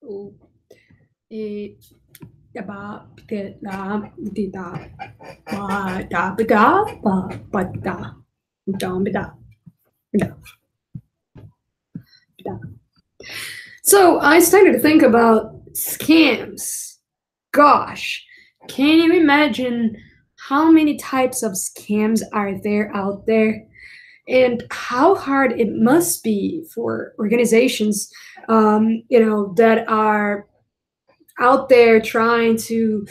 O e ba te da di da ba da ba da ba da da ba da da da. So I started to think about scams. Gosh, can you imagine how many types of scams are there out there? And how hard it must be for organizations, that are out there trying to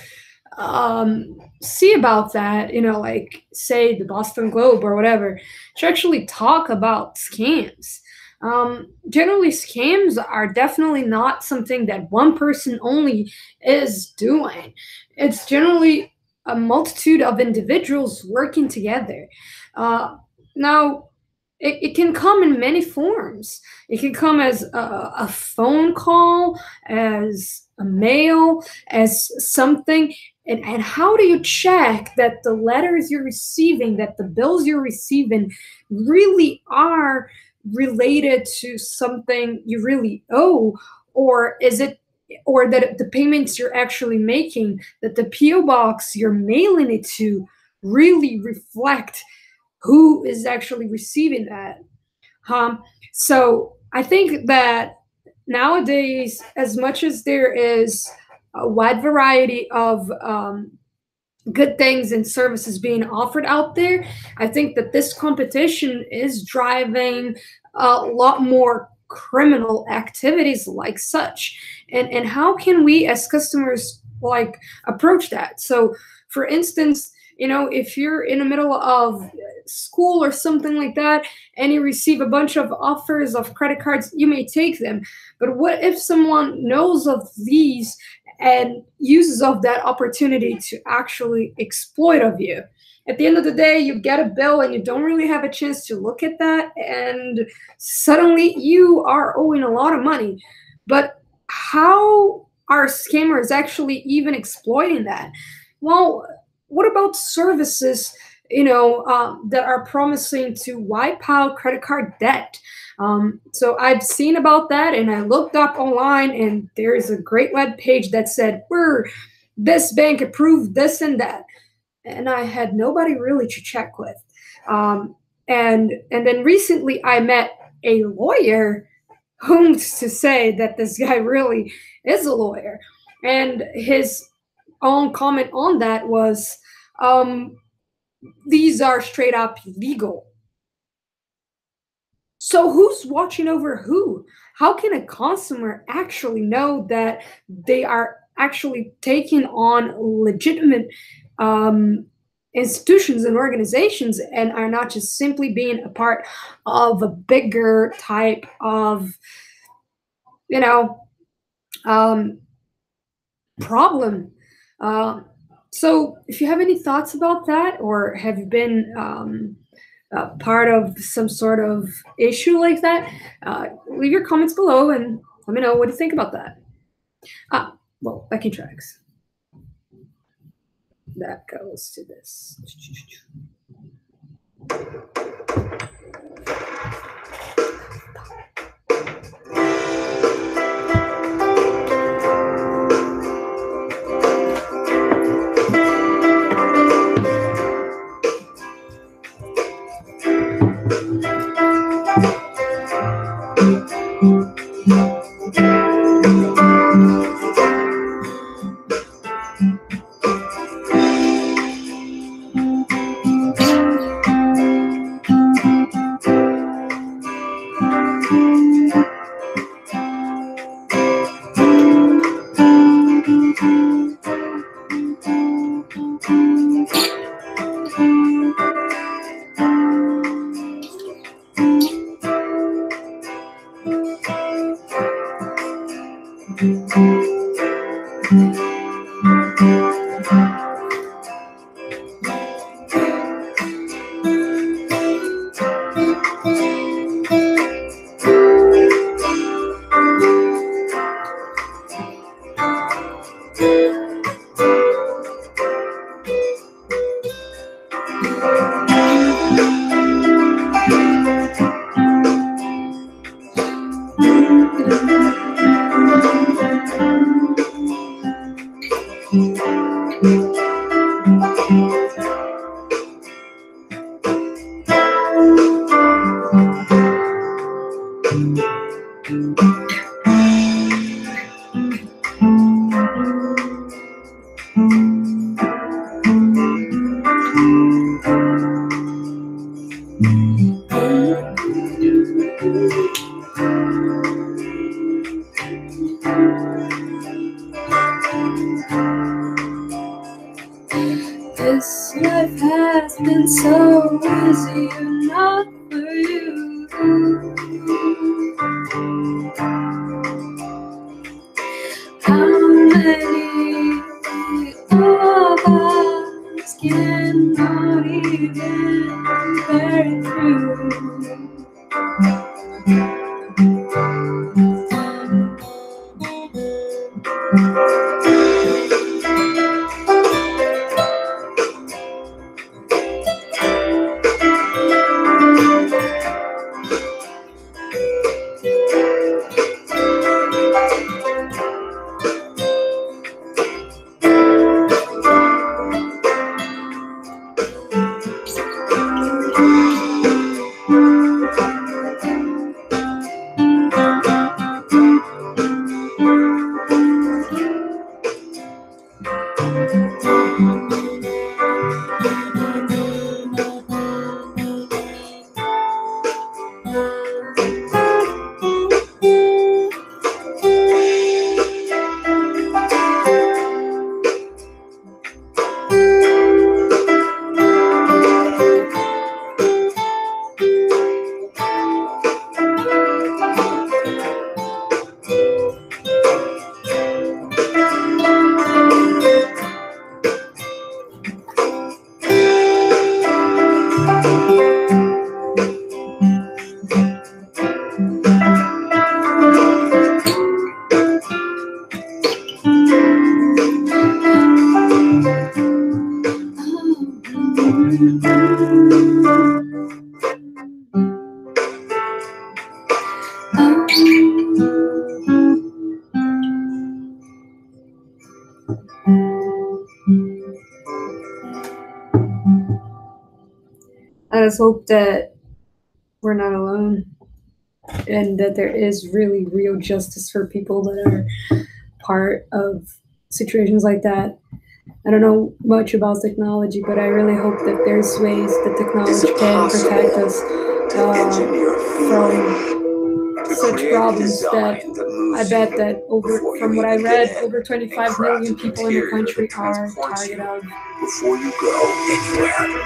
see about that, like say the Boston Globe or whatever, to actually talk about scams. Generally, scams are definitely not something that one person only is doing. It's generally a multitude of individuals working together. Now, it can come in many forms. It can come as a phone call, as a mail, as something. And how do you check that the letters you're receiving, that the bills you're receiving really are related to something you really owe? Or is it, or that the payments you're actually making, that the PO box you're mailing it to really reflect who is actually receiving that? So I think that nowadays, as much as there is a wide variety of good things and services being offered out there, I think that this competition is driving a lot more criminal activities like such. And how can we as customers like approach that? So for instance, if you're in the middle of school or something like that and you receive a bunch of offers of credit cards, you may take them. But what if someone knows of these and uses of that opportunity to actually exploit of you? At the end of the day, you get a bill and you don't really have a chance to look at that, and suddenly you are owing a lot of money. But how are scammers actually even exploiting that? Well, what about services, that are promising to wipe out credit card debt? So I've seen about that, and I looked up online, and there is a great web page that said, "We're this bank approved this and that," and I had nobody really to check with. And then recently, I met a lawyer whom to say that this guy really is a lawyer, and his own comment on that was, um, "These are straight up illegal." So who's watching over who? How can a consumer actually know that they are actually taking on legitimate um, institutions and organizations and are not just simply being a part of a bigger type of, you know, um, problem? Uh, so if you have any thoughts about that, or have you been part of some sort of issue like that, leave your comments below and let me know what you think about that. Well, backing tracks. That goes to this. This life has been so easy, not for you. How many of us cannot even bear it through? I just hope that we're not alone and that there is really real justice for people that are part of situations like that. I don't know much about technology, but I really hope that there's ways that technology can protect us from such problems that I bet that from what I read, over 25 million people in the country are targeted of. Before you go anywhere,